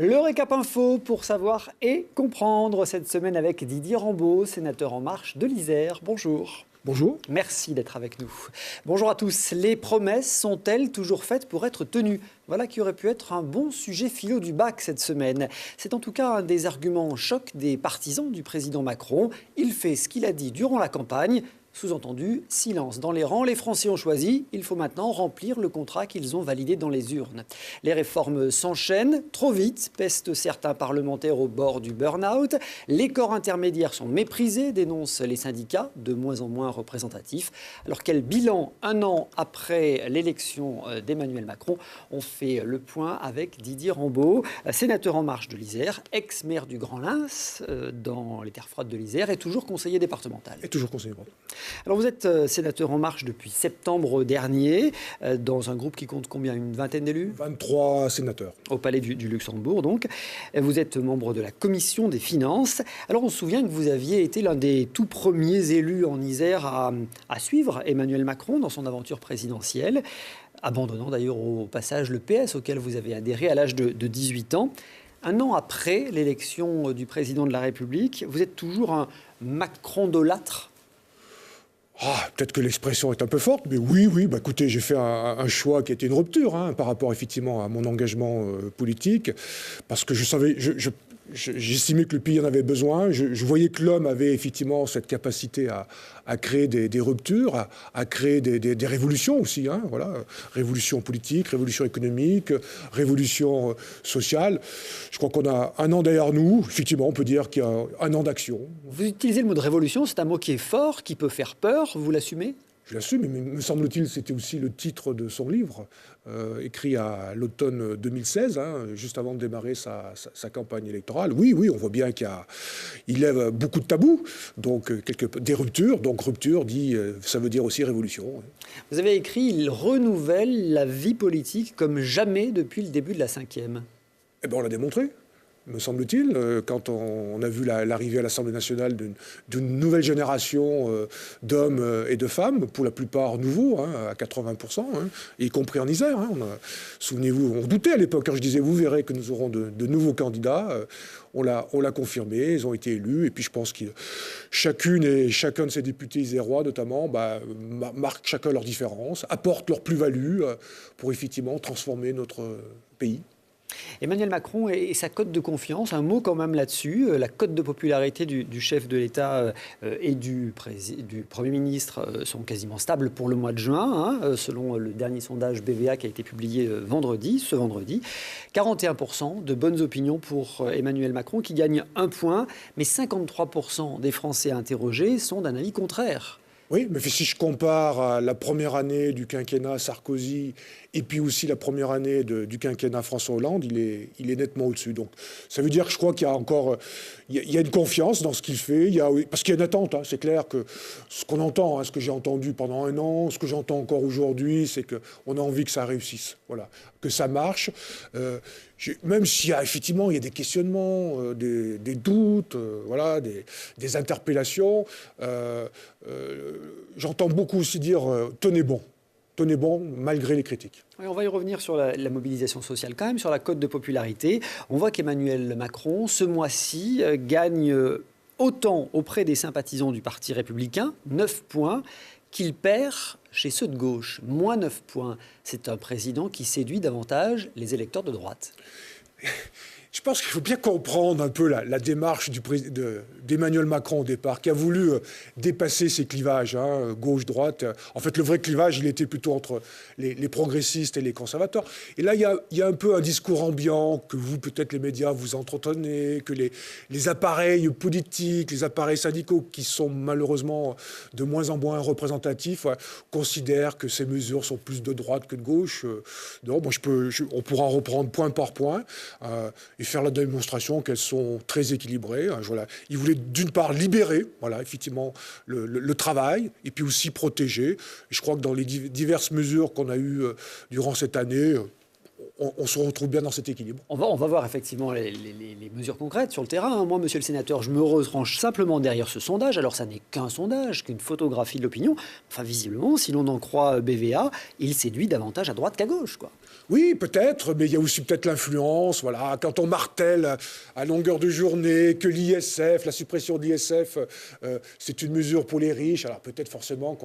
Le récap info pour savoir et comprendre cette semaine avec Didier Rambaud, sénateur En Marche de l'Isère. Bonjour. Bonjour. Merci d'être avec nous. Bonjour à tous. Les promesses sont-elles toujours faites pour être tenues ? Voilà qui aurait pu être un bon sujet philo du bac cette semaine. C'est en tout cas un des arguments en choc des partisans du président Macron. Il fait ce qu'il a dit durant la campagne. Sous-entendu, silence dans les rangs, les Français ont choisi, il faut maintenant remplir le contrat qu'ils ont validé dans les urnes. Les réformes s'enchaînent, trop vite, pestent certains parlementaires au bord du burn-out. Les corps intermédiaires sont méprisés, dénoncent les syndicats, de moins en moins représentatifs. Alors quel bilan, un an après l'élection d'Emmanuel Macron? On fait le point avec Didier Rambaud, sénateur En Marche de l'Isère, ex-maire du Grand Lens, dans les terres froides de l'Isère, et toujours conseiller départemental. Et toujours conseiller départemental. Alors vous êtes sénateur En Marche depuis septembre dernier, dans un groupe qui compte combien? Une vingtaine d'élus? 23 sénateurs. Au Palais du Luxembourg, donc. Vous êtes membre de la Commission des Finances. Alors on se souvient que vous aviez été l'un des tout premiers élus en Isère à suivre Emmanuel Macron dans son aventure présidentielle, abandonnant d'ailleurs au passage le PS auquel vous avez adhéré à l'âge de 18 ans. Un an après l'élection du président de la République, vous êtes toujours un macrondolâtre? Peut-être que l'expression est un peu forte, mais oui, écoutez, j'ai fait un choix qui était une rupture par rapport effectivement à mon engagement politique, parce que je savais, j'estimais que le pays en avait besoin. Je voyais que l'homme avait effectivement cette capacité à créer des ruptures, à créer des révolutions aussi. Voilà. Révolution politique, révolution économique, révolution sociale. Je crois qu'on a un an derrière nous. Effectivement, on peut dire qu'il y a un an d'action. Vous utilisez le mot de révolution, c'est un mot qui est fort, qui peut faire peur. Vous l'assumez ? Je l'assume, mais me semble-t-il, c'était aussi le titre de son livre, écrit à l'automne 2016, juste avant de démarrer sa campagne électorale. Oui, on voit bien qu'il lève beaucoup de tabous, donc des ruptures. Donc rupture, ça veut dire aussi révolution. Vous avez écrit « Il renouvelle la vie politique comme jamais depuis le début de la cinquième ». Eh bien, on l'a démontré. Me semble-t-il, quand on a vu l'arrivée à l'Assemblée nationale d'une nouvelle génération d'hommes et de femmes, pour la plupart nouveaux, à 80%, y compris en Isère. Souvenez-vous, on doutait à l'époque, quand je disais, vous verrez que nous aurons de nouveaux candidats. On l'a confirmé, ils ont été élus, et puis je pense que chacune et chacun de ces députés isérois, notamment, marquent chacun leur différence, apportent leur plus-value pour effectivement transformer notre pays. Emmanuel Macron et sa cote de confiance, un mot quand même là-dessus, la cote de popularité du chef de l'État et du Premier ministre sont quasiment stables pour le mois de juin, selon le dernier sondage BVA qui a été publié ce vendredi. 41% de bonnes opinions pour Emmanuel Macron qui gagne 1 point, mais 53% des Français interrogés sont d'un avis contraire. Oui, mais si je compare à la première année du quinquennat Sarkozy et puis aussi la première année du quinquennat François Hollande, il est nettement au-dessus. Donc ça veut dire que je crois qu'il y a encore il y a une confiance dans ce qu'il fait. Parce qu'il y a une attente, c'est clair que ce qu'on entend, ce que j'ai entendu pendant un an, ce que j'entends encore aujourd'hui, c'est qu'on a envie que ça réussisse, voilà, que ça marche. Même s'il y a effectivement il y a des questionnements, des doutes, voilà, des interpellations, j'entends beaucoup aussi dire tenez bon, malgré les critiques. Oui, on va y revenir sur la mobilisation sociale quand même, sur la cote de popularité. On voit qu'Emmanuel Macron, ce mois-ci, gagne autant auprès des sympathisants du Parti républicain, 9 points, qu'il perd chez ceux de gauche, moins 9 points. C'est un président qui séduit davantage les électeurs de droite. Je pense qu'il faut bien comprendre un peu la démarche d'Emmanuel Macron au départ, qui a voulu dépasser ces clivages, gauche-droite. En fait, le vrai clivage, il était plutôt entre les progressistes et les conservateurs. Et là, il y a un peu un discours ambiant que vous, peut-être les médias, vous entretenez, que les appareils politiques, les appareils syndicaux, qui sont malheureusement de moins en moins représentatifs, considèrent que ces mesures sont plus de droite que de gauche. Non, moi, on pourra en reprendre point par point. Et faire la démonstration qu'elles sont très équilibrées. Voilà. Il voulait d'une part libérer, voilà, effectivement, le travail, et puis aussi protéger. Et je crois que dans les diverses mesures qu'on a eues durant cette année, on se retrouve bien dans cet équilibre. On va voir effectivement les mesures concrètes sur le terrain. Moi, monsieur le sénateur, je me retranche simplement derrière ce sondage. Alors, ça n'est qu'un sondage, qu'une photographie de l'opinion. Enfin, visiblement, si l'on en croit BVA, il séduit davantage à droite qu'à gauche, quoi. Oui, peut-être, mais il y a aussi peut-être l'influence. Voilà, quand on martèle à longueur de journée que l'ISF, la suppression de l'ISF, c'est une mesure pour les riches. Alors peut-être forcément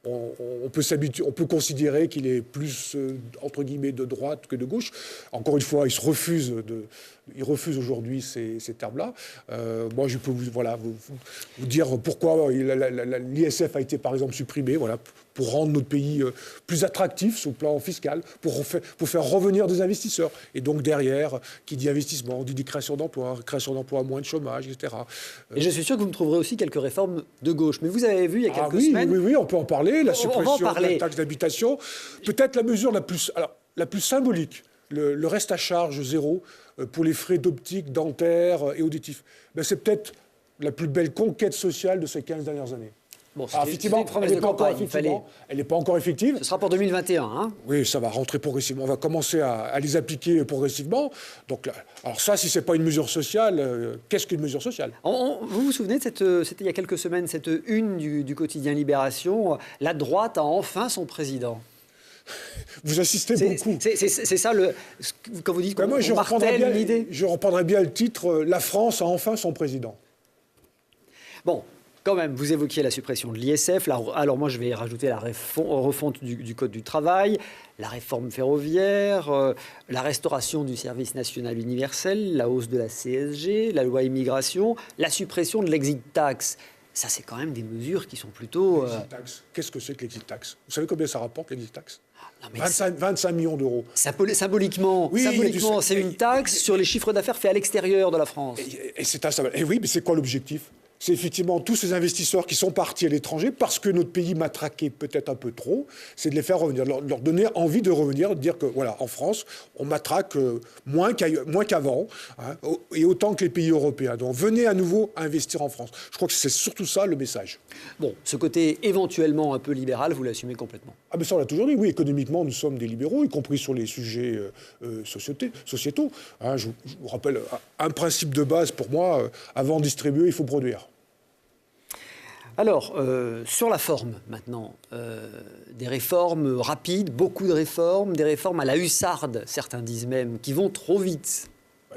on peut s'habituer, on peut considérer qu'il est plus entre guillemets de droite que de gauche. Encore une fois, il refuse aujourd'hui ces termes-là. Moi, je peux vous dire pourquoi l'ISF a été par exemple supprimé. Voilà, pour rendre notre pays plus attractif sur le plan fiscal, pour faire revenir des investisseurs. Et donc derrière, qui dit investissement, dit création d'emplois, moins de chômage, etc. Et je suis sûr que vous me trouverez aussi quelques réformes de gauche. Mais vous avez vu il y a quelques semaines... Oui, on peut en parler. La suppression de la taxe d'habitation. Peut-être la mesure la plus symbolique, le reste à charge zéro pour les frais d'optique, dentaire et auditif. Ben, c'est peut-être la plus belle conquête sociale de ces 15 dernières années. Bon, effectivement, elle n'est pas encore effective. Ce sera pour 2021. Hein. Oui, ça va rentrer progressivement. On va commencer à les appliquer progressivement. Donc, alors ça, si ce n'est pas une mesure sociale, qu'est-ce qu'une mesure sociale ? Vous vous souvenez, c'était il y a quelques semaines, cette une du quotidien Libération, la droite a enfin son président. Vous insistez beaucoup. C'est ça, quand vous dites qu'on martèle l'idée. Je reprendrai bien le titre « La France a enfin son président ». Bon, quand même, vous évoquiez la suppression de l'ISF. Alors moi, je vais rajouter la refonte du Code du travail, la réforme ferroviaire, la restauration du service national universel, la hausse de la CSG, la loi immigration, la suppression de l'exit tax. Ça, c'est quand même des mesures qui sont plutôt... Qu'est-ce que c'est que l'exit tax ? Vous savez combien ça rapporte, l'exit tax ? 25 millions d'euros. Symboliquement, c'est une taxe sur les chiffres d'affaires faits à l'extérieur de la France. Et oui, mais c'est quoi l'objectif ? C'est effectivement tous ces investisseurs qui sont partis à l'étranger parce que notre pays matraquait peut-être un peu trop, c'est de les faire revenir, leur donner envie de revenir, de dire que voilà, en France, on matraque moins qu'avant, hein, et autant que les pays européens. Donc venez à nouveau investir en France. Je crois que c'est surtout ça le message. Bon, ce côté éventuellement un peu libéral, vous l'assumez complètement. Ah ben ça, on l'a toujours dit. Oui, économiquement, nous sommes des libéraux, y compris sur les sujets sociétaux. Hein, je vous rappelle un principe de base pour moi, avant de distribuer, il faut produire. Alors, sur la forme, maintenant, des réformes rapides, beaucoup de réformes, des réformes à la hussarde, certains disent même, qui vont trop vite.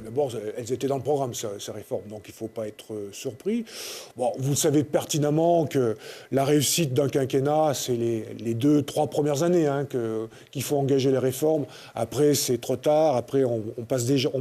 D'abord, elles étaient dans le programme, ces réformes, donc il ne faut pas être surpris. Bon, vous savez pertinemment que la réussite d'un quinquennat, c'est les 2-3 premières années qu'il faut engager les réformes. Après, c'est trop tard. Après, on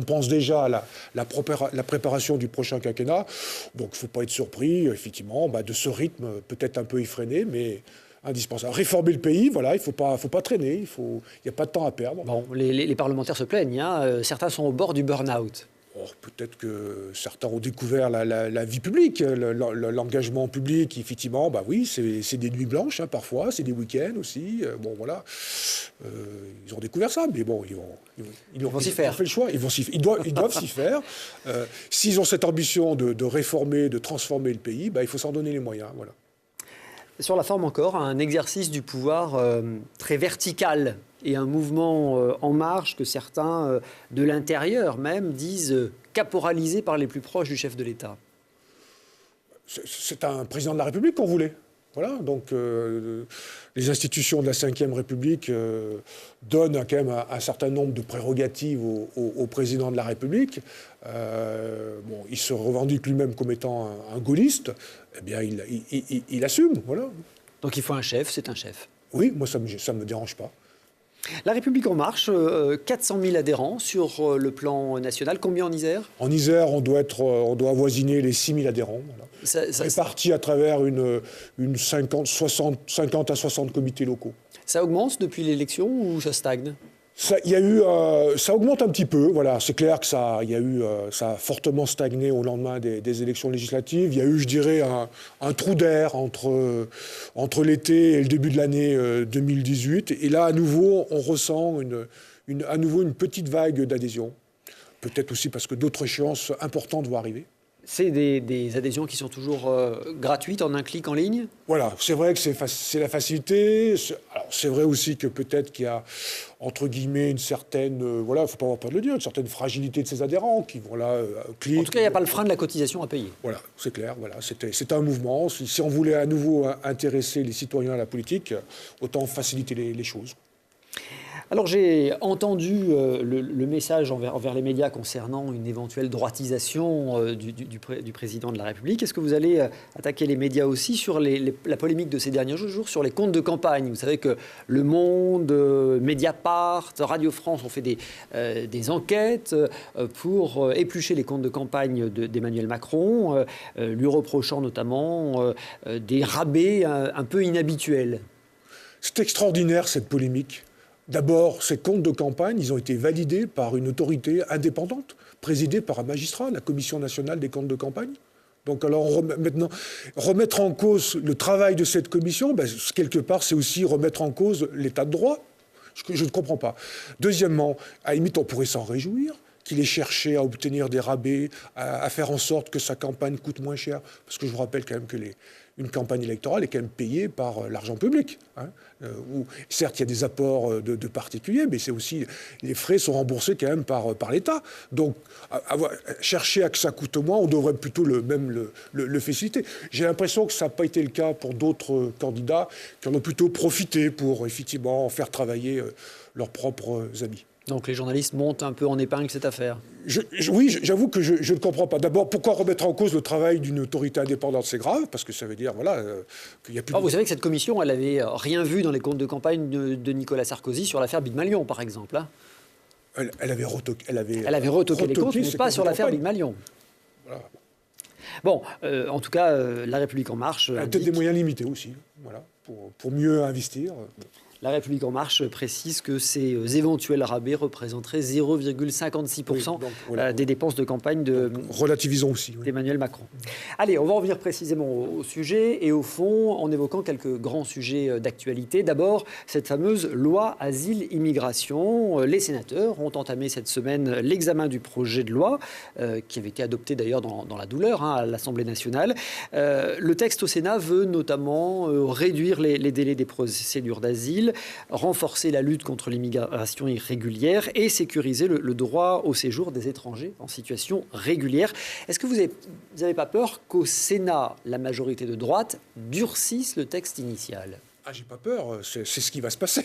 pense déjà à la préparation du prochain quinquennat. Donc, il ne faut pas être surpris, effectivement, de ce rythme peut-être un peu effréné, mais indispensable. Réformer le pays, voilà, il ne faut pas traîner, il n'y a pas de temps à perdre. Bon, les parlementaires se plaignent, hein. Certains sont au bord du burn-out. Oh, peut-être que certains ont découvert la vie publique, l'engagement public, effectivement, oui, c'est des nuits blanches, hein, parfois, c'est des week-ends aussi, bon, voilà. Ils ont découvert ça, mais bon, ils vont s'y faire. Ils ont fait le choix, ils doivent s'y faire. S'ils ont cette ambition de réformer, de transformer le pays, il faut s'en donner les moyens, voilà. Sur la forme encore, un exercice du pouvoir très vertical et un mouvement en marche que certains, de l'intérieur même, disent caporalisé par les plus proches du chef de l'État. C'est un président de la République qu'on voulait. Voilà, donc les institutions de la Ve République donnent quand même un certain nombre de prérogatives au président de la République. Il se revendique lui-même comme étant un gaulliste. Eh bien, il assume, voilà. Donc il faut un chef, c'est un chef. Oui, moi ça me dérange pas. La République En Marche, 400 000 adhérents sur le plan national. Combien en Isère ? En Isère, on doit avoisiner les 6 000 adhérents. Voilà. Répartis à travers 50 à 60 comités locaux. Ça augmente depuis l'élection ou ça stagne ? Ça augmente un petit peu, voilà. C'est clair que ça a fortement stagné au lendemain des élections législatives. Il y a eu, je dirais, un trou d'air entre l'été et le début de l'année 2018. Et là, à nouveau, on ressent une petite vague d'adhésion. Peut-être aussi parce que d'autres échéances importantes vont arriver. C'est des adhésions qui sont toujours gratuites en un clic en ligne? Voilà, c'est vrai que c'est la facilité. Alors, c'est vrai aussi que peut-être qu'il y a, entre guillemets, une certaine, voilà, il ne faut pas avoir peur de le dire, une certaine fragilité de ses adhérents qui, voilà, cliquent. En tout cas, il n'y a pas le frein de la cotisation à payer. Voilà, c'est clair, voilà, c'était un mouvement. Si on voulait à nouveau intéresser les citoyens à la politique, autant faciliter les choses. Alors j'ai entendu le message envers les médias concernant une éventuelle droitisation du président de la République. Est-ce que vous allez attaquer les médias aussi sur la polémique de ces derniers jours sur les comptes de campagne? Vous savez que Le Monde, Mediapart, Radio France ont fait des enquêtes pour éplucher les comptes de campagne d'Emmanuel Macron, lui reprochant notamment des rabais un peu inhabituels. C'est extraordinaire cette polémique. D'abord, ces comptes de campagne, ils ont été validés par une autorité indépendante, présidée par un magistrat, la Commission nationale des comptes de campagne. Donc alors maintenant, remettre en cause le travail de cette commission, quelque part, c'est aussi remettre en cause l'état de droit. Je ne comprends pas. Deuxièmement, à la limite, on pourrait s'en réjouir qu'il ait cherché à obtenir des rabais, à faire en sorte que sa campagne coûte moins cher. Parce que je vous rappelle quand même que une campagne électorale est quand même payée par l'argent public. Où, certes, il y a des apports de particuliers, mais c'est aussi les frais sont remboursés quand même par l'État. Donc, chercher à que ça coûte moins, on devrait plutôt le faciliter. J'ai l'impression que ça n'a pas été le cas pour d'autres candidats qui en ont plutôt profité pour effectivement faire travailler leurs propres amis. Donc les journalistes montent un peu en épingle cette affaire. Oui, j'avoue que je ne comprends pas. D'abord, pourquoi remettre en cause le travail d'une autorité indépendante? C'est grave, parce que ça veut dire qu'il n'y a plus... Vous savez que cette commission, elle n'avait rien vu dans les comptes de campagne de Nicolas Sarkozy sur l'affaire Big Malion, par exemple. Elle avait retoqué les comptes, mais pas sur l'affaire Big Malion. Voilà. Bon, en tout cas, La République En Marche... Elle a peut-être des moyens limités aussi, voilà, pour mieux investir. La République En Marche précise que ces éventuels rabais représenteraient 0,56% des dépenses de campagne relativisons aussi, d'Emmanuel Macron. Allez, on va revenir précisément au sujet et au fond en évoquant quelques grands sujets d'actualité. D'abord, cette fameuse loi asile-immigration. Les sénateurs ont entamé cette semaine l'examen du projet de loi qui avait été adopté d'ailleurs dans la douleur à l'Assemblée nationale. Le texte au Sénat veut notamment réduire les délais des procédures d'asile, renforcer la lutte contre l'immigration irrégulière et sécuriser le droit au séjour des étrangers en situation régulière. Est-ce que vous n'avez pas peur qu'au Sénat, la majorité de droite durcisse le texte initial ? J'ai pas peur, c'est ce qui va se passer.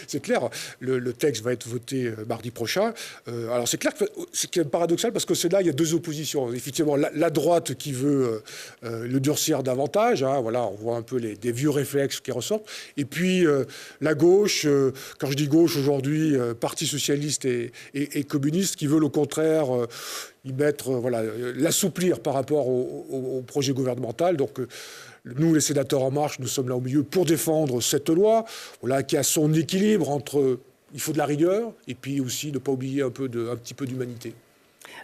C'est clair, le texte va être voté mardi prochain. Alors c'est clair que c'est paradoxal parce qu'au Sénat, il y a deux oppositions. Effectivement, la droite qui veut le durcir davantage, voilà, on voit un peu des vieux réflexes qui ressortent. Et puis la gauche, quand je dis gauche aujourd'hui, Parti socialiste et communiste, qui veulent au contraire y mettre, l'assouplir par rapport au projet gouvernemental. Donc nous, les sénateurs En Marche, nous sommes là au milieu pour défendre cette loi, qui a son équilibre entre il faut de la rigueur et puis aussi ne pas oublier un petit peu d'humanité.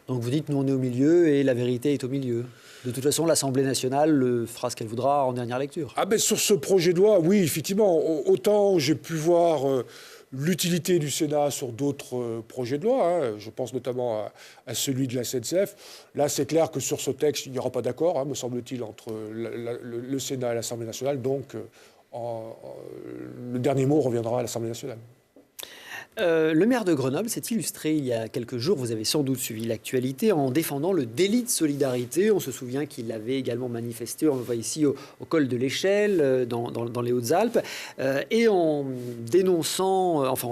Donc vous dites nous on est au milieu et la vérité est au milieu. De toute façon, l'Assemblée nationale fera ce qu'elle voudra en dernière lecture. Sur ce projet de loi, oui, effectivement. Autant j'ai pu voir l'utilité du Sénat sur d'autres projets de loi. Je pense notamment à celui de la SNCF. Là, c'est clair que sur ce texte, il n'y aura pas d'accord, me semble-t-il, entre le Sénat et l'Assemblée nationale. Donc, le dernier mot reviendra à l'Assemblée nationale. Le maire de Grenoble s'est illustré il y a quelques jours, vous avez sans doute suivi l'actualité, en défendant le délit de solidarité. On se souvient qu'il avait également manifesté, on le voit ici, au col de l'Échelle, dans les Hautes-Alpes, et en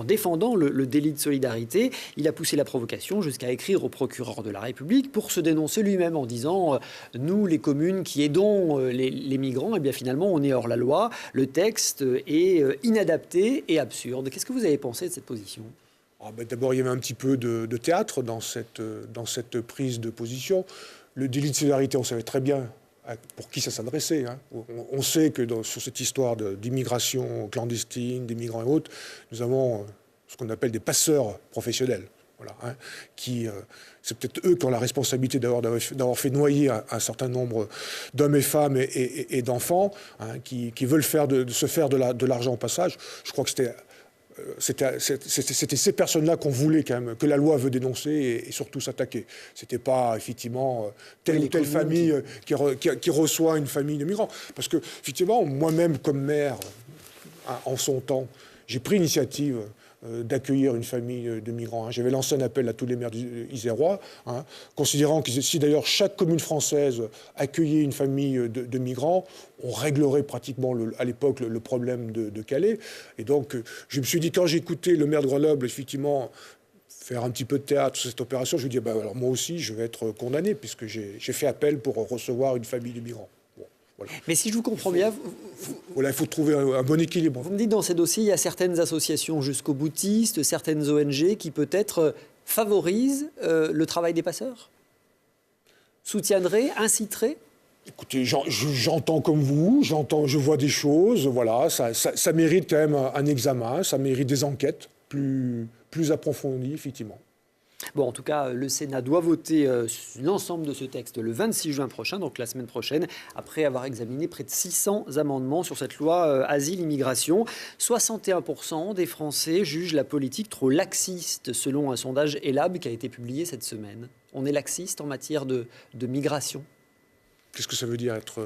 défendant le délit de solidarité, il a poussé la provocation jusqu'à écrire au procureur de la République pour se dénoncer lui-même en disant « Nous, les communes qui aidons les migrants, eh bien finalement, on est hors la loi. Le texte est inadapté et absurde. » Qu'est-ce que vous avez pensé de cette position ? D'abord, il y avait un petit peu de théâtre dans cette prise de position. Le délit de solidarité, on savait très bien pour qui ça s'adressait. On sait que sur cette histoire d'immigration clandestine, des migrants et autres, nous avons ce qu'on appelle des passeurs professionnels. C'est peut-être eux qui ont la responsabilité d'avoir fait noyer un certain nombre d'hommes et femmes et d'enfants qui veulent se faire de l'argent au passage. Je crois que c'était c'était ces personnes-là qu'on voulait quand même, que la loi veut dénoncer et surtout s'attaquer. C'était pas effectivement telle ou telle famille qui reçoit une famille de migrants. Parce que effectivement, moi-même comme maire, en son temps, j'ai pris l'initiative d'accueillir une famille de migrants. J'avais lancé un appel à tous les maires isérois, considérant que si d'ailleurs chaque commune française accueillait une famille de migrants, on réglerait pratiquement à l'époque le problème de Calais. Et donc je me suis dit, quand j'ai écouté le maire de Grenoble, effectivement, faire un petit peu de théâtre sur cette opération, je me dis, alors moi aussi, je vais être condamné, puisque j'ai fait appel pour recevoir une famille de migrants. Voilà. Mais si je vous comprends bien... Voilà, il faut trouver un bon équilibre. Vous me dites, dans ces dossiers, il y a certaines associations jusqu'au boutiste, certaines ONG qui peut-être favorisent le travail des passeurs, soutiendraient, inciteraient. Écoutez, j'entends comme vous, je vois des choses, voilà, ça mérite quand même un examen, ça mérite des enquêtes plus approfondies, effectivement. Bon, en tout cas, le Sénat doit voter l'ensemble de ce texte le 26 juin prochain, donc la semaine prochaine, après avoir examiné près de 600 amendements sur cette loi asile-immigration. 61% des Français jugent la politique trop laxiste, selon un sondage ELAB qui a été publié cette semaine. On est laxiste en matière de migration? Qu'est-ce que ça veut dire être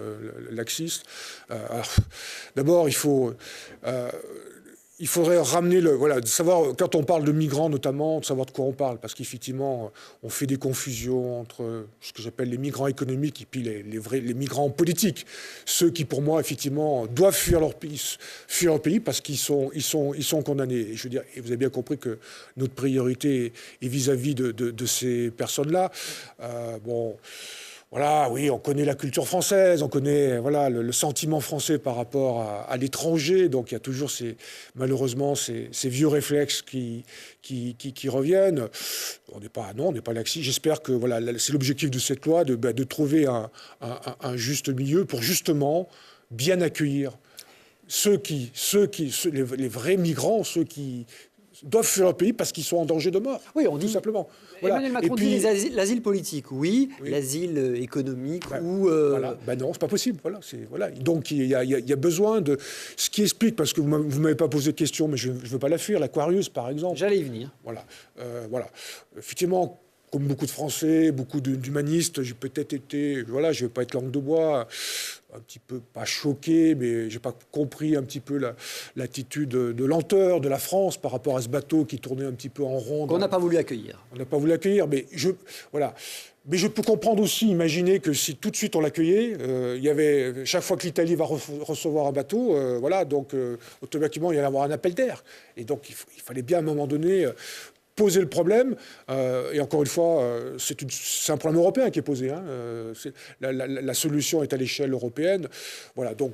laxiste? D'abord, il faudrait ramener de savoir, quand on parle de migrants notamment, de savoir de quoi on parle. Parce qu'effectivement, on fait des confusions entre ce que j'appelle les migrants économiques et puis les migrants politiques. Ceux qui, pour moi, effectivement, doivent fuir leur pays parce qu'ils sont condamnés. Et je veux dire, et vous avez bien compris que notre priorité est vis-à-vis de ces personnes-là. Voilà, oui, on connaît la culture française, on connaît le sentiment français par rapport à l'étranger. Donc il y a toujours malheureusement ces vieux réflexes qui reviennent. On n'est pas laxiste. J'espère que c'est l'objectif de cette loi, de trouver un juste milieu pour justement bien accueillir les vrais migrants, ceux qui doivent fuir leur pays parce qu'ils sont en danger de mort. Oui, on dit tout simplement. Emmanuel Macron dit l'asile politique, oui. L'asile économique ou... non, c'est pas possible. Donc il y a besoin de... Ce qui explique, parce que vous m'avez pas posé de question, mais je ne veux pas la fuir, l'Aquarius, par exemple. J'allais y venir. Voilà. Effectivement, comme beaucoup de Français, beaucoup d'humanistes, j'ai peut-être été... je ne vais pas être langue de bois, un petit peu, pas choqué, mais j'ai pas compris un petit peu l'attitude de lenteur de la France par rapport à ce bateau qui tournait un petit peu en rond. Qu'on n'a pas voulu accueillir. On n'a pas voulu accueillir, mais Mais je peux comprendre aussi, imaginer que si tout de suite on l'accueillait, il y avait chaque fois que l'Italie va recevoir un bateau, donc automatiquement il y allait avoir un appel d'air. Et donc il fallait bien à un moment donné poser le problème. Et encore une fois, c'est un problème européen qui est posé. La solution est à l'échelle européenne. Voilà, donc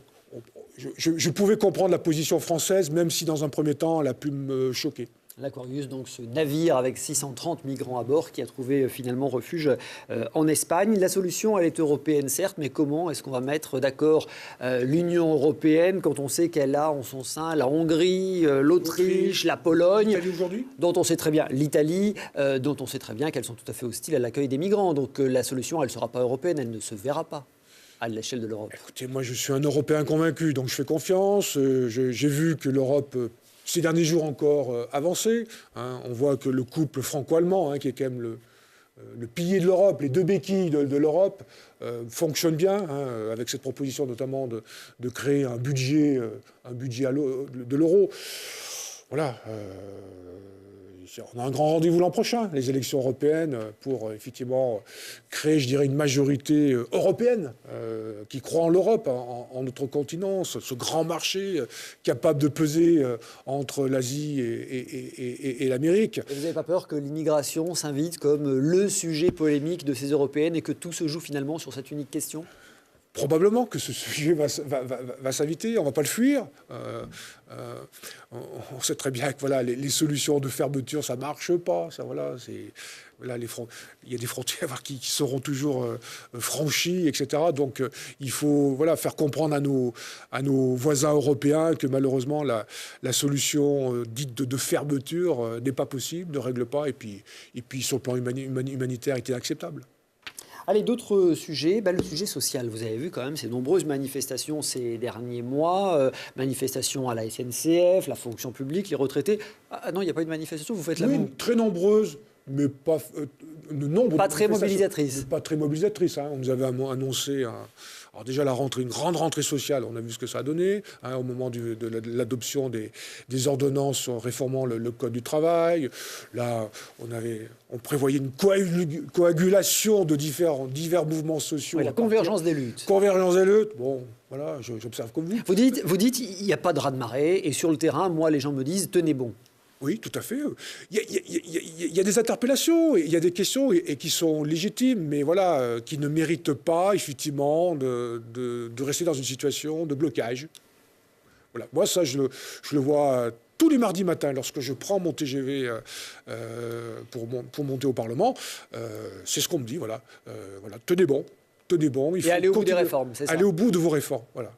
je pouvais comprendre la position française, même si dans un premier temps elle a pu me choquer. L'Aquarius, donc ce navire avec 630 migrants à bord qui a trouvé finalement refuge en Espagne. La solution, elle est européenne, certes, mais comment est-ce qu'on va mettre d'accord l'Union européenne quand on sait qu'elle a en son sein la Hongrie, l'Autriche, la Pologne, l'Italie aujourd'hui, dont on sait très bien, l'Italie, dont on sait très bien qu'elles sont tout à fait hostiles à l'accueil des migrants. Donc la solution, elle ne sera pas européenne, elle ne se verra pas à l'échelle de l'Europe. Écoutez, moi je suis un Européen convaincu, donc je fais confiance. J'ai vu que l'Europe... ces derniers jours encore avancé. On voit que le couple franco-allemand, qui est quand même le pilier de l'Europe, les deux béquilles de l'Europe, fonctionne bien, avec cette proposition notamment de créer un budget de l'euro. Voilà. On a un grand rendez-vous l'an prochain, les élections européennes, pour effectivement créer, je dirais, une majorité européenne qui croit en l'Europe, en notre continent, ce grand marché capable de peser entre l'Asie et l'Amérique. Et vous n'avez pas peur que l'immigration s'invite comme le sujet polémique de ces européennes et que tout se joue finalement sur cette unique question ? Probablement que ce sujet va s'inviter, on ne va pas le fuir. On sait très bien que les solutions de fermeture, ça ne marche pas. Il y a des frontières qui seront toujours franchies, etc. Donc il faut sur comprendre à nos voisins européens que malheureusement la solution dite de fermeture n'est pas possible, ne règle pas. Et puis sur le plan humanitaire, est inacceptable. Allez, d'autres sujets. Le sujet social, vous avez vu quand même ces nombreuses manifestations ces derniers mois, manifestations à la SNCF, la fonction publique, les retraités. Ah non, il n'y a pas eu de manifestation, vous faites la Oui, très nombreuses, mais pas le nombre pas de très manifestations, mobilisatrices. pas très mobilisatrices. On nous avait annoncé alors déjà la rentrée, une grande rentrée sociale. On a vu ce que ça a donné au moment de l'adoption des ordonnances réformant le code du travail. Là, on prévoyait une coagulation de divers mouvements sociaux. Oui, la convergence des luttes. Convergence des luttes. Bon, voilà, j'observe comme vous. Vous dites, il n'y a pas de raz-de-marée, et sur le terrain, moi, les gens me disent, tenez bon. Oui, tout à fait. Il y a des interpellations, il y a des questions et qui sont légitimes, mais voilà, qui ne méritent pas, effectivement, de rester dans une situation de blocage. Voilà. Moi, ça, je le vois tous les mardis matins lorsque je prends mon TGV pour monter au Parlement. C'est ce qu'on me dit, voilà. Tenez bon. Tenez bon, il faut aller au bout des réformes, c'est ça. Aller au bout de vos réformes, voilà.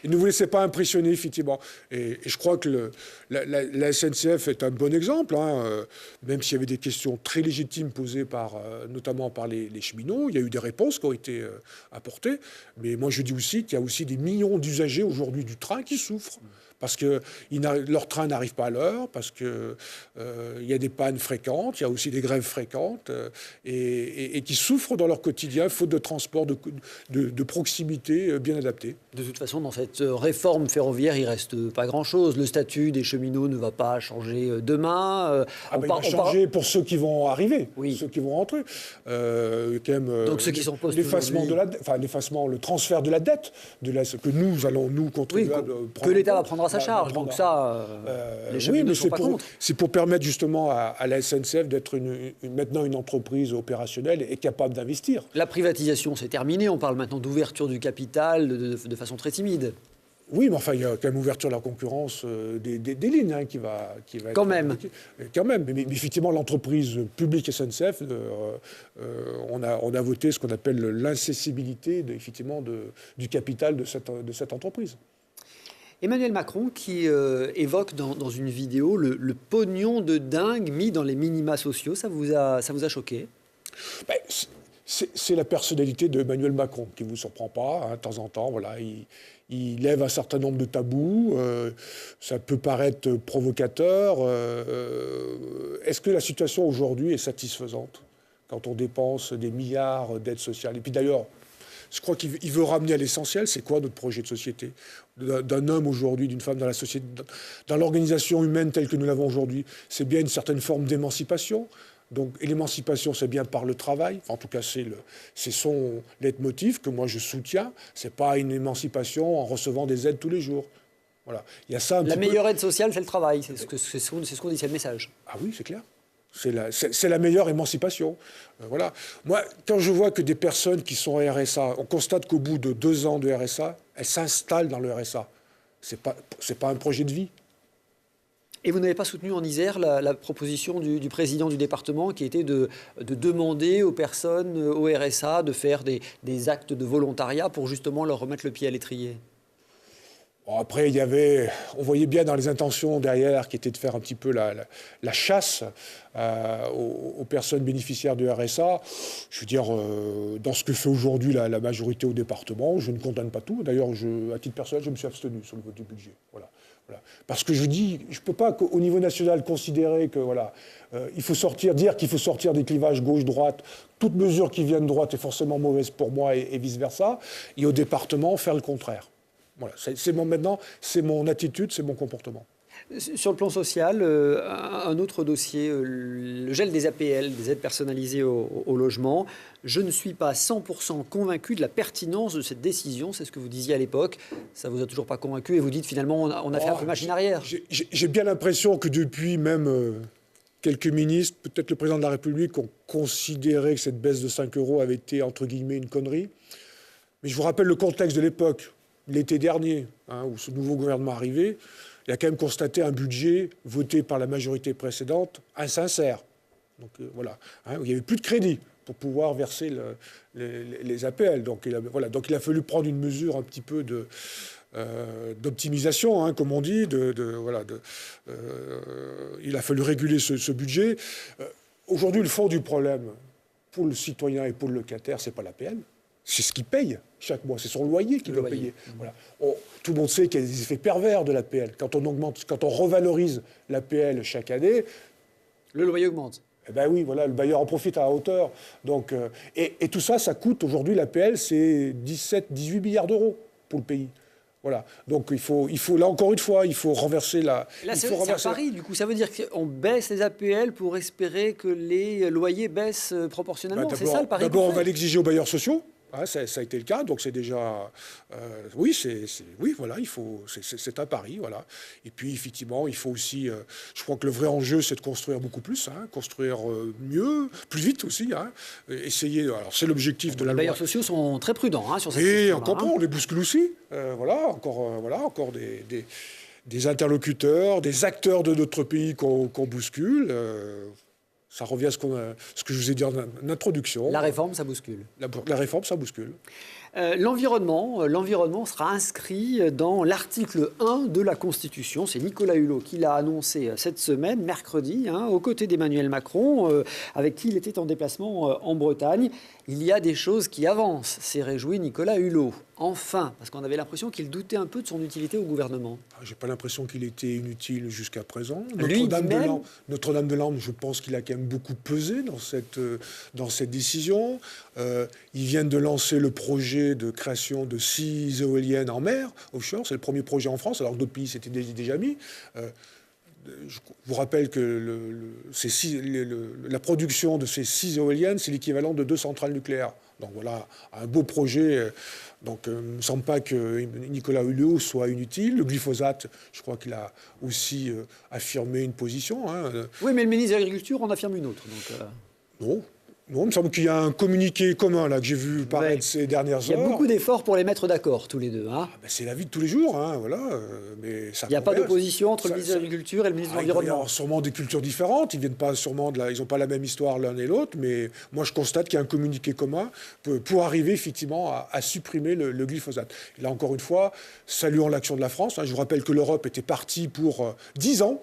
Et ne vous laissez pas impressionner, effectivement. Et je crois que la SNCF est un bon exemple, même s'il y avait des questions très légitimes posées notamment par les cheminots, il y a eu des réponses qui ont été apportées. Mais moi, je dis aussi qu'il y a aussi des millions d'usagers aujourd'hui du train qui souffrent. Parce que leur train n'arrive pas à l'heure, parce qu'il y a des pannes fréquentes, il y a aussi des grèves fréquentes, et qui souffrent dans leur quotidien, faute de transport de proximité bien adapté. De toute façon, dans cette réforme ferroviaire, il ne reste pas grand-chose. Le statut des cheminots ne va pas changer demain. Il va changer pour ceux qui vont arriver, oui. Ceux qui vont rentrer. Quand même, donc ceux qui sont postés l'effacement le transfert de la dette, que nous allons, nous, contribuables, que l'État va prendre à sa charge. Donc ça, les cheminots ne sont pas contre. C'est pour permettre justement à la SNCF d'être maintenant une entreprise opérationnelle et capable d'investir. La privatisation, c'est terminé. On parle maintenant d'ouverture du capital de façon très timide. Oui, mais enfin, il y a quand même ouverture de la concurrence des lignes qui va quand même. Quand même. Mais effectivement, l'entreprise publique SNCF, on a voté ce qu'on appelle l'incessibilité du capital de cette entreprise. Emmanuel Macron qui évoque dans une vidéo le pognon de dingue mis dans les minima sociaux. Ça vous a choqué? C'est la personnalité d'Emmanuel Macron qui ne vous surprend pas. De temps en temps, voilà, il lève un certain nombre de tabous. Ça peut paraître provocateur. Est-ce que la situation aujourd'hui est satisfaisante quand on dépense des milliards d'aides sociales? Et puis d'ailleurs, je crois qu'il veut ramener à l'essentiel. C'est quoi notre projet de société? D'un homme aujourd'hui, d'une femme dans la société, dans l'organisation humaine telle que nous l'avons aujourd'hui, c'est bien une certaine forme d'émancipation. Donc, et l'émancipation, c'est bien par le travail. Enfin, en tout cas, c'est son leitmotiv que moi je soutiens. C'est pas une émancipation en recevant des aides tous les jours. Voilà. Il y a ça. La meilleure aide sociale, c'est le travail. C'est ce qu'on dit, c'est le message. Ah oui, c'est clair. C'est la meilleure émancipation. Voilà. Moi, quand je vois que des personnes qui sont au RSA, on constate qu'au bout de 2 ans de RSA, elles s'installent dans le RSA. C'est pas un projet de vie. Et vous n'avez pas soutenu en Isère la proposition du président du département qui était de demander aux personnes au RSA de faire des actes de volontariat pour justement leur remettre le pied à l'étrier? Bon, après, on voyait bien dans les intentions derrière qui était de faire un petit peu la chasse aux personnes bénéficiaires du RSA. Je veux dire, dans ce que fait aujourd'hui la majorité au département, je ne condamne pas tout. D'ailleurs, à titre personnel, je me suis abstenu sur le vote du budget. Voilà. Parce que je ne peux pas au niveau national considérer que il faut dire qu'il faut sortir des clivages gauche-droite. Toute mesure qui vient de droite est forcément mauvaise pour moi et vice-versa. Et au département, faire le contraire. Voilà, maintenant, c'est mon attitude, c'est mon comportement. Sur le plan social, un autre dossier, le gel des APL, des aides personnalisées au logement. Je ne suis pas 100% convaincu de la pertinence de cette décision. C'est ce que vous disiez à l'époque. Ça ne vous a toujours pas convaincu et vous dites finalement on a fait un peu machine arrière. J'ai bien l'impression que depuis même quelques ministres, peut-être le président de la République, ont considéré que cette baisse de 5 € avait été entre guillemets une connerie. Mais je vous rappelle le contexte de l'époque, l'été dernier, où ce nouveau gouvernement arrivait. Il a quand même constaté un budget voté par la majorité précédente insincère. Donc voilà, il n'y avait plus de crédit pour pouvoir verser les APL. Donc il a fallu prendre une mesure un petit peu d'optimisation, comme on dit. Il a fallu réguler ce budget. Aujourd'hui, le fond du problème, pour le citoyen et pour le locataire, c'est pas l'APL. C'est ce qu'il paye chaque mois. C'est son loyer qu'il doit payer. Voilà. Tout le monde sait qu'il y a des effets pervers de l'APL. Quand on revalorise l'APL chaque année... Le loyer augmente. Eh ben oui, voilà, le bailleur en profite à hauteur. Donc, et tout ça, ça coûte aujourd'hui, l'APL, c'est 17-18 milliards d'euros pour le pays. Voilà. Donc il faut, là encore une fois, il faut renverser la... Là, c'est un pari, du coup. Ça veut dire qu'on baisse les APL pour espérer que les loyers baissent proportionnellement. C'est ça le pari. D'abord, on va l'exiger aux bailleurs sociaux. Ah, ça a été le cas, donc c'est déjà... oui, voilà, c'est un pari, voilà. Et puis, effectivement, il faut aussi... je crois que le vrai enjeu, c'est de construire beaucoup plus, construire mieux, plus vite aussi, essayer... Alors, c'est l'objectif de la loi. Les bailleurs sociaux sont très prudents sur cette question. Et on comprend, on les bouscule aussi. Voilà, encore des interlocuteurs, des acteurs de notre pays qu'on bouscule. Ça revient à ce que je vous ai dit en introduction. La réforme, ça bouscule. La réforme, ça bouscule. L'environnement sera inscrit dans l'article 1 de la Constitution. C'est Nicolas Hulot qui l'a annoncé cette semaine, mercredi, aux côtés d'Emmanuel Macron, avec qui il était en déplacement en Bretagne. Il y a des choses qui avancent, s'est réjoui Nicolas Hulot. Enfin, parce qu'on avait l'impression qu'il doutait un peu de son utilité au gouvernement. J'ai pas l'impression qu'il était inutile jusqu'à présent. Notre-Dame-de-Landes, je pense qu'il a quand même beaucoup pesé dans cette décision. Ils viennent de lancer le projet de création de 6 éoliennes en mer, offshore. C'est le premier projet en France, alors que d'autres pays s'étaient déjà mis. Je vous rappelle que la production de ces 6 éoliennes, c'est l'équivalent de 2 centrales nucléaires. Donc voilà, un beau projet. Donc il ne me semble pas que Nicolas Hulot soit inutile. Le glyphosate, je crois qu'il a aussi affirmé une position. Oui, mais le ministre de l'Agriculture en affirme une autre. Non. Non, il me semble qu'il y a un communiqué commun là, que j'ai vu paraître ces dernières heures. Il y a beaucoup d'efforts pour les mettre d'accord, tous les deux. C'est la vie de tous les jours, voilà. Mais il n'y a pas d'opposition entre le ministre de l'Agriculture et le ministre de l'Environnement. Il y a sûrement des cultures différentes. Ils viennent pas sûrement ils n'ont pas la même histoire l'un et l'autre. Mais moi, je constate qu'il y a un communiqué commun pour arriver effectivement à supprimer le glyphosate. Et là, encore une fois, saluons l'action de la France. Je vous rappelle que l'Europe était partie pour 10 ans.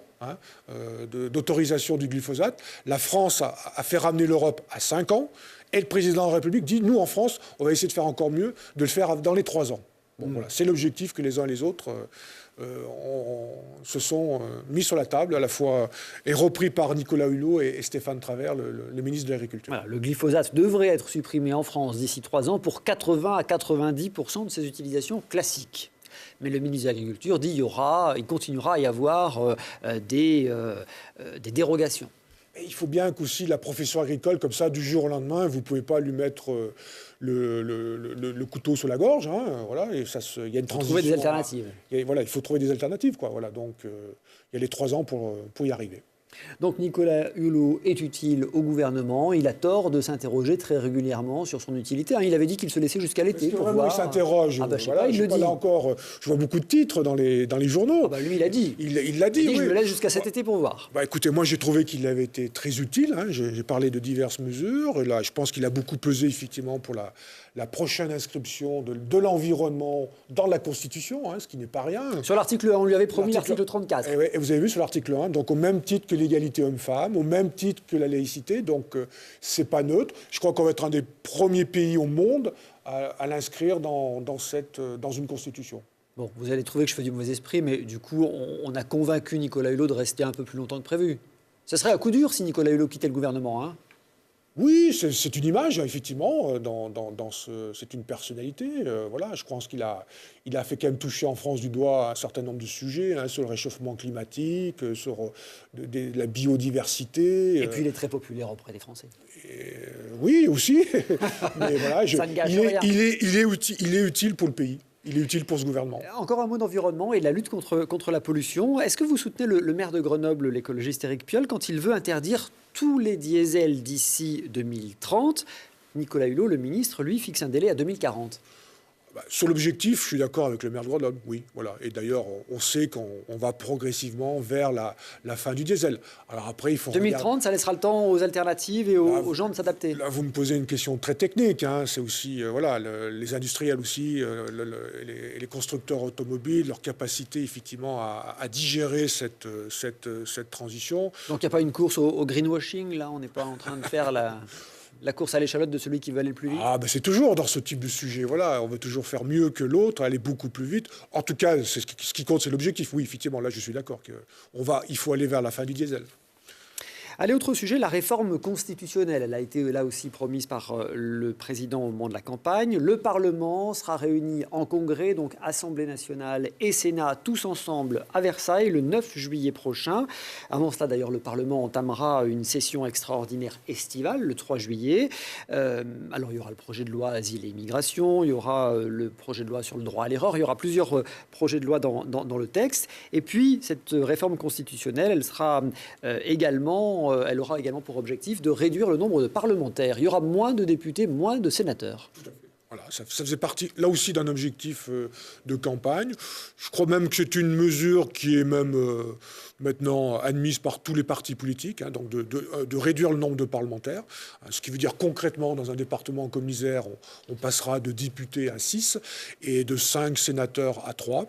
D'autorisation du glyphosate. La France a fait ramener l'Europe à 5 ans. Et le président de la République dit, nous, en France, on va essayer de faire encore mieux, de le faire dans les 3 ans. Voilà, c'est l'objectif que les uns et les autres se sont mis sur la table, à la fois, et repris par Nicolas Hulot et Stéphane Travert, le ministre de l'Agriculture. Voilà, le glyphosate devrait être supprimé en France d'ici 3 ans pour 80 à 90% de ses utilisations classiques. Mais le ministre de l'Agriculture dit il continuera à y avoir des dérogations. Et il faut bien qu'aussi la profession agricole, comme ça, du jour au lendemain, vous ne pouvez pas lui mettre le couteau sur la gorge. Voilà, et il y a une transition. Il faut trouver des alternatives. Il faut trouver des alternatives. Voilà, donc, il y a les 3 ans pour y arriver. Donc Nicolas Hulot est utile au gouvernement. Il a tort de s'interroger très régulièrement sur son utilité. Il avait dit qu'il se laissait jusqu'à l'été pour voir. Il s'interroge. Il le dit. Je vois beaucoup de titres dans les journaux. Lui, il a dit. Il l'a dit. Oui. Je me laisse jusqu'à cet été pour voir. Écoutez, moi j'ai trouvé qu'il avait été très utile. J'ai parlé de diverses mesures. Et là, je pense qu'il a beaucoup pesé effectivement pour la prochaine inscription de l'environnement dans la Constitution, ce qui n'est pas rien. Sur l'article 1, on lui avait promis l'article 34. Et vous avez vu sur l'article 1, donc au même titre que l'égalité homme-femme, au même titre que la laïcité, donc c'est pas neutre. Je crois qu'on va être un des premiers pays au monde à l'inscrire dans une Constitution. Bon, vous allez trouver que je fais du mauvais esprit, mais du coup, on a convaincu Nicolas Hulot de rester un peu plus longtemps que prévu. Ce serait à coup dur si Nicolas Hulot quittait le gouvernement, Oui, c'est une image, effectivement. C'est une personnalité. Voilà, je pense qu'il a fait quand même toucher en France du doigt un certain nombre de sujets sur le réchauffement climatique, sur la biodiversité. Et puis il est très populaire auprès des Français. Oui, aussi. Mais voilà, ça ne gâche rien. Il est utile pour le pays. Il est utile pour ce gouvernement. Encore un mot d'environnement et de la lutte contre la pollution. Est-ce que vous soutenez le maire de Grenoble, l'écologiste Éric Piolle, quand il veut interdire tous les diesels d'ici 2030 ? Nicolas Hulot, le ministre, lui, fixe un délai à 2040. Sur l'objectif, je suis d'accord avec le maire de Grenoble, oui. Voilà. Et d'ailleurs, on sait qu'on va progressivement vers la fin du diesel. Alors après, il faut 2030, ça laissera le temps aux alternatives et aux gens de s'adapter. Là, vous me posez une question très technique. C'est aussi, les industriels aussi, les constructeurs automobiles, leur capacité effectivement à digérer cette transition. Donc il n'y a pas une course au greenwashing, là? On n'est pas en train de faire la... La course à l'échalote de celui qui veut aller le plus vite. Ah, ben c'est toujours dans ce type de sujet. Voilà, on veut toujours faire mieux que l'autre, aller beaucoup plus vite. En tout cas, ce qui compte, c'est l'objectif. Oui, effectivement, là, je suis d'accord. Il faut aller vers la fin du diesel. Allez, autre sujet, la réforme constitutionnelle. Elle a été là aussi promise par le président au moment de la campagne. Le Parlement sera réuni en congrès, donc Assemblée nationale et Sénat, tous ensemble à Versailles, le 9 juillet prochain. Avant cela, d'ailleurs, le Parlement entamera une session extraordinaire estivale, le 3 juillet. Alors, il y aura le projet de loi Asile et Immigration, il y aura le projet de loi sur le droit à l'erreur, il y aura plusieurs projets de loi dans le texte. Et puis, cette réforme constitutionnelle, elle sera elle aura également pour objectif de réduire le nombre de parlementaires. Il y aura moins de députés, moins de sénateurs. Tout à fait. Voilà, ça faisait partie, là aussi, d'un objectif de campagne. Je crois même que c'est une mesure qui est même maintenant admise par tous les partis politiques, hein, donc de réduire le nombre de parlementaires. Ce qui veut dire concrètement, dans un département comme l'Isère, on passera de 10 députés à 6 et de 5 sénateurs à 3.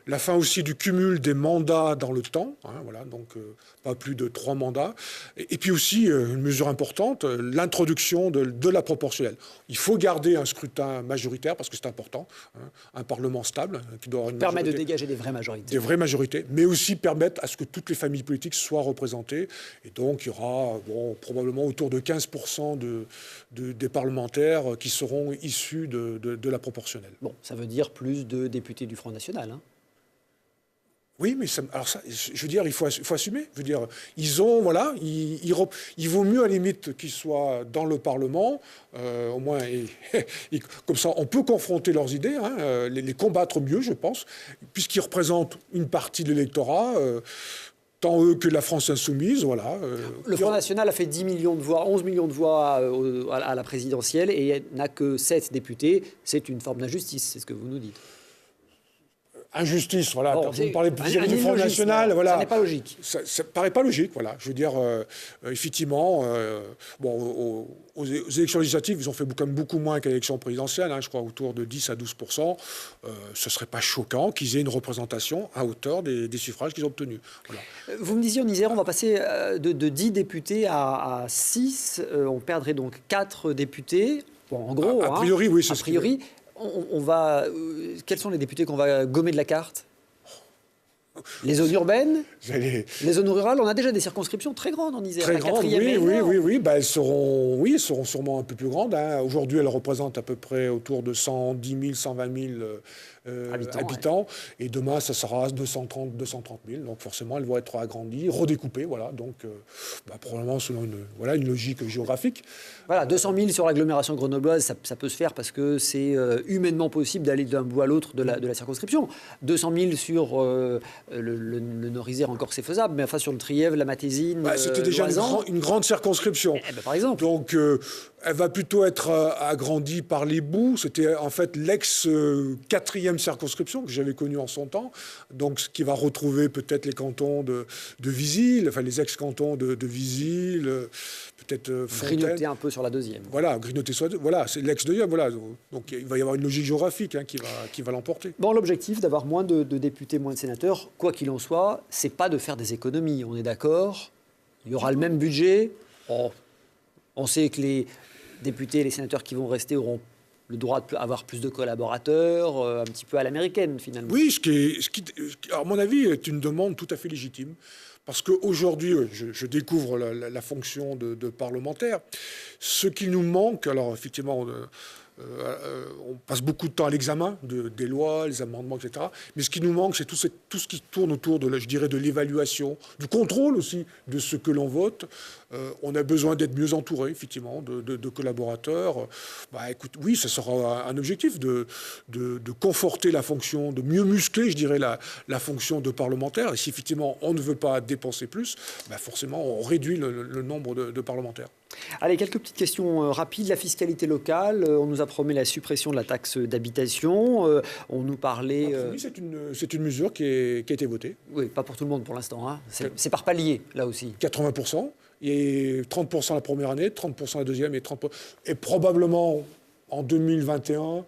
La fin aussi du cumul des mandats dans le temps, hein, voilà, donc pas plus de 3 mandats. Et puis aussi, une mesure importante, l'introduction de la proportionnelle. Il faut garder un scrutin majoritaire, parce que c'est important, hein, un Parlement stable, qui doit avoir une permet majorité, de dégager des vraies majorités. Des vraies majorités, mais aussi permettre à ce que toutes les familles politiques soient représentées. Et donc, il y aura probablement autour de 15% des parlementaires qui seront issus de la proportionnelle. Bon, ça veut dire plus de députés du Front National, hein. Oui, mais alors ça, je veux dire, il faut assumer. Je veux dire, ils ont, voilà, il vaut mieux à la limite qu'ils soient dans le Parlement, au moins, comme ça, on peut confronter leurs idées, hein, les combattre mieux, je pense, puisqu'ils représentent une partie de l'électorat. Tant eux que la France insoumise, voilà. Le Front National a fait 10 millions de voix, 11 millions de voix à la présidentielle et n'a que 7 députés. C'est une forme d'injustice, c'est ce que vous nous dites. Injustice, voilà. Bon, Vous me parlez du Front illogisme, National, voilà. Ça n'est pas logique. Ça paraît pas logique, voilà. Je veux dire, effectivement, aux élections législatives, ils ont fait quand même beaucoup moins qu'à l'élection présidentielle, hein, je crois autour de 10 à 12%. Ce serait pas choquant qu'ils aient une représentation à hauteur des suffrages qu'ils ont obtenus. Voilà. Vous me disiez en Isère, on va passer de 10 députés à 6. On perdrait donc 4 députés. Bon, en gros, a priori, oui, c'est a priori. Quels sont les députés qu'on va gommer de la carte? Les zones urbaines, les zones rurales, on a déjà des circonscriptions très grandes en Isère. Très grandes, oui. Ben, elles seront sûrement un peu plus grandes, hein. Aujourd'hui, elles représentent à peu près autour de 110 000, 120 000 habitants. Ouais. Et demain, ça sera 230 000. Donc forcément, elles vont être agrandies, redécoupées. Voilà. Donc probablement selon une logique géographique. Voilà, 200 000 sur l'agglomération grenobloise, ça peut se faire parce que c'est humainement possible d'aller d'un bout à l'autre de la circonscription. 200 000 sur le Nord-Isère, encore c'est faisable, mais enfin sur le Trièvre, la Matésine, c'était déjà une grande circonscription. Par exemple. Donc elle va plutôt être agrandie par les bouts. C'était en fait l'ex-4e circonscription que j'avais connue en son temps. Donc ce qui va retrouver peut-être les cantons de Visil, enfin les ex-cantons de Visil, peut-être Fontaine. Grignoter un peu sur la 2e. Voilà, grignoter sur voilà, c'est l'ex-2e. Voilà. Donc il va y avoir une logique géographique, hein, qui va l'emporter. Bon, l'objectif d'avoir moins de députés, moins de sénateurs, quoi qu'il en soit, c'est pas de faire des économies. On est d'accord? Il y aura le même budget. On sait que les députés et les sénateurs qui vont rester auront le droit d'avoir plus de collaborateurs, un petit peu à l'américaine, finalement. Oui, ce qui, à mon avis, est une demande tout à fait légitime. Parce qu'aujourd'hui, je découvre la fonction de parlementaire. Ce qui nous manque, alors effectivement, on passe beaucoup de temps à l'examen des lois, les amendements, etc. Mais ce qui nous manque, c'est tout ce qui tourne autour de l'évaluation, du contrôle aussi de ce que l'on vote. On a besoin d'être mieux entouré, effectivement, de collaborateurs. Écoute, oui, ça sera un objectif de conforter la fonction, de mieux muscler, je dirais, la fonction de parlementaire. Et si effectivement on ne veut pas dépenser plus, forcément on réduit le nombre de parlementaires. Allez, quelques petites questions rapides. La fiscalité locale, on nous a promis la suppression de la taxe d'habitation. On nous parlait... C'est une mesure qui a été votée. Oui, pas pour tout le monde pour l'instant, hein. C'est par palier, là aussi. 80%. Et 30% la première année, 30% la deuxième et probablement en 2021,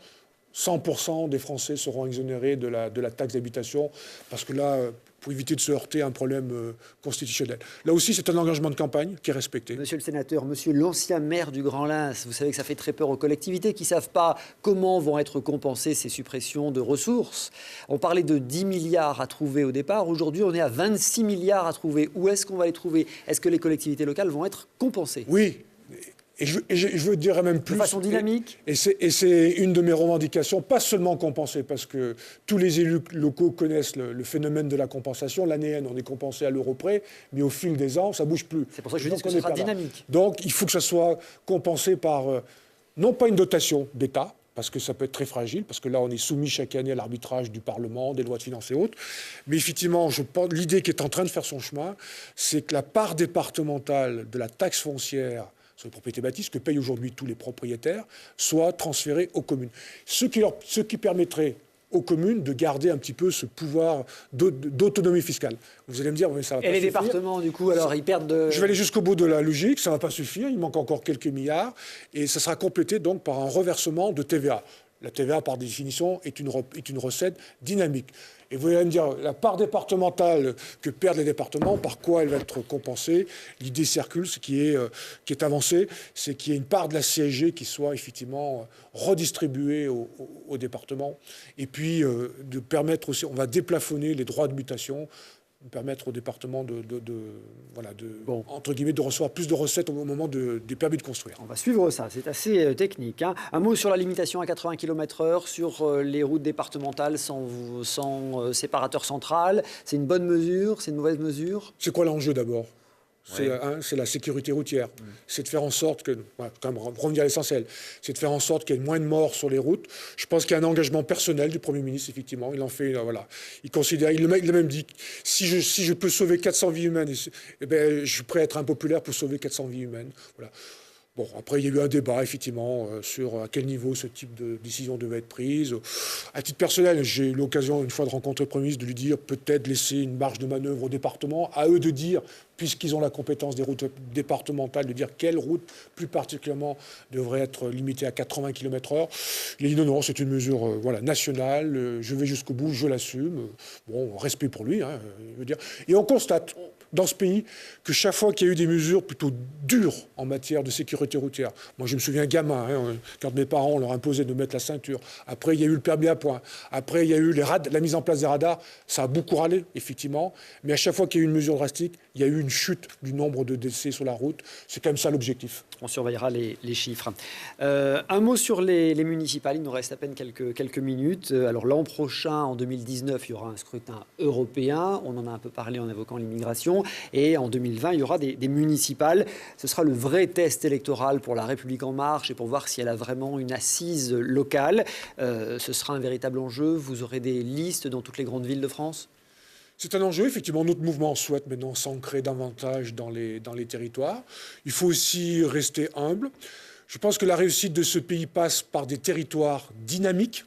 100% des Français seront exonérés de la taxe d'habitation parce que là, pour éviter de se heurter à un problème constitutionnel. Là aussi, c'est un engagement de campagne qui est respecté. Monsieur le sénateur, monsieur l'ancien maire du Grand Lens, vous savez que ça fait très peur aux collectivités qui ne savent pas comment vont être compensées ces suppressions de ressources. On parlait de 10 milliards à trouver au départ. Aujourd'hui, on est à 26 milliards à trouver. Où est-ce qu'on va les trouver? Est-ce que les collectivités locales vont être compensées? Oui. Et je veux dire même plus. De façon dynamique. Et c'est une de mes revendications, pas seulement compensée, parce que tous les élus locaux connaissent le phénomène de la compensation. L'année N, on est compensé à l'euro près, mais au fil des ans, ça ne bouge plus. C'est pour ça que je dis que ce sera dynamique. Donc il faut que ça soit compensé par, non pas une dotation d'État, parce que ça peut être très fragile, parce que là, on est soumis chaque année à l'arbitrage du Parlement, des lois de finances et autres. Mais effectivement, je pense l'idée qui est en train de faire son chemin, c'est que la part départementale de la taxe foncière sur les propriétés bâties, que payent aujourd'hui tous les propriétaires, soit transférée aux communes. Ce qui permettrait aux communes de garder un petit peu ce pouvoir d'autonomie fiscale. Vous allez me dire, mais ça va pas suffire. Et les départements, du coup, alors, ils perdent de... Je vais aller jusqu'au bout de la logique, ça ne va pas suffire, il manque encore quelques milliards, et ça sera complété donc par un reversement de TVA. La TVA, par définition, est une recette dynamique. Et vous allez me dire, la part départementale que perdent les départements, par quoi elle va être compensée? L'idée circule, ce qui est avancé, c'est qu'il y ait une part de la CSG qui soit effectivement redistribuée aux départements. Et puis, de permettre aussi, on va déplafonner les droits de mutation, permettre aux départements entre guillemets, de recevoir plus de recettes au moment des permis de construire. On va suivre ça, c'est assez technique. Hein. Un mot sur la limitation à 80 km/h sur les routes départementales sans séparateur central. C'est une bonne mesure, c'est une mauvaise mesure? C'est quoi l'enjeu d'abord? C'est la sécurité routière. C'est de faire en sorte que, quand même, revenir à l'essentiel, c'est de faire en sorte qu'il y ait moins de morts sur les routes. Je pense qu'il y a un engagement personnel du Premier ministre, effectivement. Il en fait, voilà. Il a même dit, si je peux sauver 400 vies humaines, je suis prêt à être impopulaire pour sauver 400 vies humaines. Voilà. Bon, après, il y a eu un débat, effectivement, sur à quel niveau ce type de décision devait être prise. À titre personnel, j'ai eu l'occasion, une fois, de rencontrer le Premier ministre, de lui dire peut-être laisser une marge de manœuvre au département, à eux de dire, puisqu'ils ont la compétence des routes départementales, de dire quelle route, plus particulièrement, devrait être limitée à 80 km/h. Il a dit non, c'est une mesure nationale, je vais jusqu'au bout, je l'assume. Bon, respect pour lui, il veut dire. Et on constate dans ce pays que chaque fois qu'il y a eu des mesures plutôt dures en matière de sécurité routière, moi je me souviens gamin, quand mes parents leur imposaient de mettre la ceinture, après il y a eu le permis à points, après il y a eu la mise en place des radars, ça a beaucoup râlé, effectivement, mais à chaque fois qu'il y a eu une mesure drastique, il y a eu une chute du nombre de décès sur la route. C'est quand même ça l'objectif. On surveillera les chiffres. Un mot sur les municipales, il nous reste à peine quelques minutes. Alors l'an prochain, en 2019, il y aura un scrutin européen. On en a un peu parlé en évoquant l'immigration. Et en 2020, il y aura des municipales. Ce sera le vrai test électoral pour La République En Marche et pour voir si elle a vraiment une assise locale. Ce sera un véritable enjeu. Vous aurez des listes dans toutes les grandes villes de France ? C'est un enjeu, effectivement. Notre mouvement souhaite maintenant s'ancrer davantage dans les territoires. Il faut aussi rester humble. Je pense que la réussite de ce pays passe par des territoires dynamiques.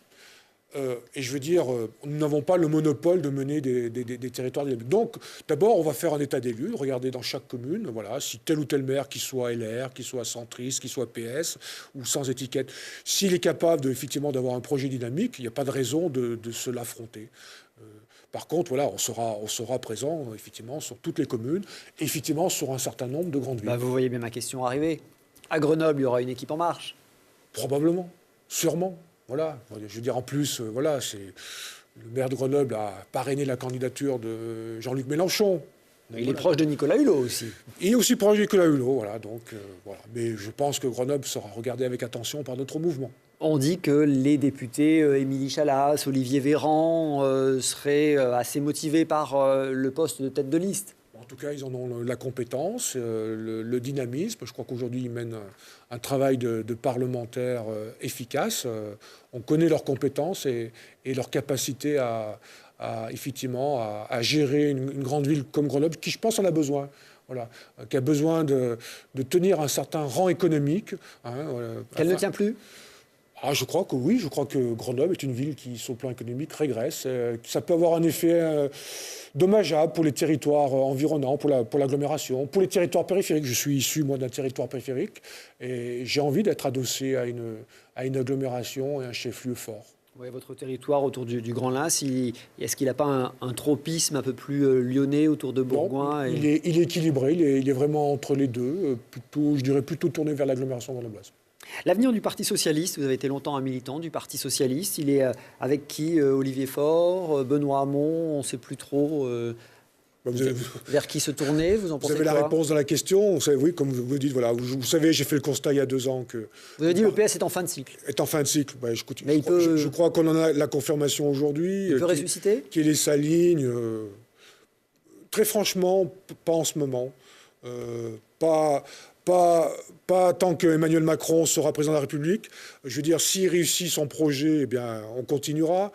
Et je veux dire, nous n'avons pas le monopole de mener des territoires dynamiques. Donc, d'abord, on va faire un état des lieux, regarder dans chaque commune, voilà, si tel ou tel maire, qui soit LR, qui soit centriste, qui soit PS, ou sans étiquette, s'il est capable, effectivement, d'avoir un projet dynamique, il n'y a pas de raison de se l'affronter. Par contre, voilà, on sera présent, effectivement, sur toutes les communes, effectivement, sur un certain nombre de grandes villes. Vous voyez bien ma question arriver. À Grenoble, il y aura une équipe En Marche? Probablement, sûrement. Voilà. Je veux dire, en plus, c'est le maire de Grenoble a parrainé la candidature de Jean-Luc Mélenchon. Il est proche de Nicolas Hulot aussi. Il est aussi proche de Nicolas Hulot, voilà. Donc, voilà. Mais je pense que Grenoble sera regardé avec attention par notre mouvement. On dit que les députés Émilie Chalas, Olivier Véran seraient assez motivés par le poste de tête de liste. En tout cas, ils en ont la compétence, le dynamisme. Je crois qu'aujourd'hui, ils mènent un travail de parlementaire efficace. On connaît leurs compétences et leur capacité effectivement, à gérer une grande ville comme Grenoble, qui, je pense, en a besoin. Voilà, qui a besoin de tenir un certain rang économique. Qu'elle ne tient plus ? Je crois que oui. Je crois que Grenoble est une ville qui, sur le plan économique, régresse. Ça peut avoir un effet dommageable pour les territoires environnants, pour l'agglomération, pour les territoires périphériques. Je suis issu, moi, d'un territoire périphérique et j'ai envie d'être adossé à une agglomération et un chef-lieu fort. Ouais, votre territoire autour du Grand Lens, est-ce qu'il n'a pas un tropisme un peu plus lyonnais autour de Bourgoin? Non, il est équilibré, il est vraiment entre les deux, je dirais plutôt tourné vers l'agglomération grenobloise. L'avenir du Parti socialiste, vous avez été longtemps un militant du Parti socialiste, il est avec qui? Olivier Faure, Benoît Hamon, on ne sait plus trop vers qui se tourner, vous en pensez quoi? Vous avez la réponse dans la question, vous savez, oui, comme vous dites, voilà, vous savez, j'ai fait le constat il y a 2 ans que... Vous avez dit le PS est en fin de cycle. Est en fin de cycle, bah, Mais je crois qu'on en a la confirmation aujourd'hui. Il peut ressusciter? Qu'il est sa ligne. Très franchement, pas en ce moment. Pas tant qu'Emmanuel Macron sera président de la République. Je veux dire, s'il réussit son projet, eh bien, on continuera.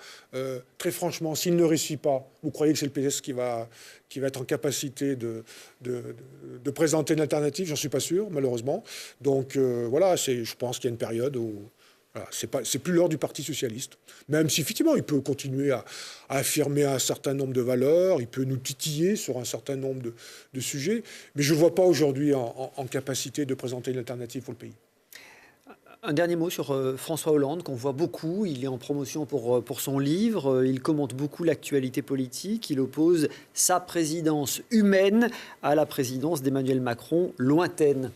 Très franchement, s'il ne réussit pas, vous croyez que c'est le PS qui va être en capacité de présenter une alternative? J'en suis pas sûr, malheureusement. Donc voilà, je pense qu'il y a une période où... Voilà, c'est plus l'heure du Parti socialiste. Même si, effectivement, il peut continuer à affirmer un certain nombre de valeurs, il peut nous titiller sur un certain nombre de sujets, mais je ne le vois pas aujourd'hui en capacité de présenter une alternative pour le pays. Un dernier mot sur François Hollande, qu'on voit beaucoup. Il est en promotion pour son livre. Il commente beaucoup l'actualité politique. Il oppose sa présidence humaine à la présidence d'Emmanuel Macron lointaine.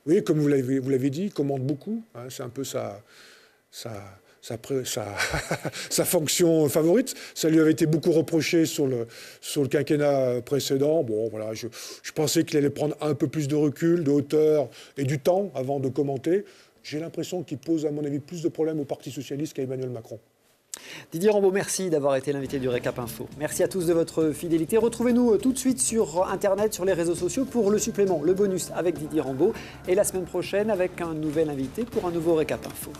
Oui, comme vous l'avez dit, il commente beaucoup. Hein, c'est un peu sa fonction favorite. Ça lui avait été beaucoup reproché sur le quinquennat précédent. Bon, voilà, je pensais qu'il allait prendre un peu plus de recul, de hauteur et du temps avant de commenter. J'ai l'impression qu'il pose, à mon avis, plus de problèmes au Parti socialiste qu'à Emmanuel Macron. Didier Rambaud, merci d'avoir été l'invité du Récap Info. Merci à tous de votre fidélité. Retrouvez-nous tout de suite sur Internet, sur les réseaux sociaux pour le supplément, le bonus avec Didier Rambaud. Et la semaine prochaine avec un nouvel invité pour un nouveau Récap Info.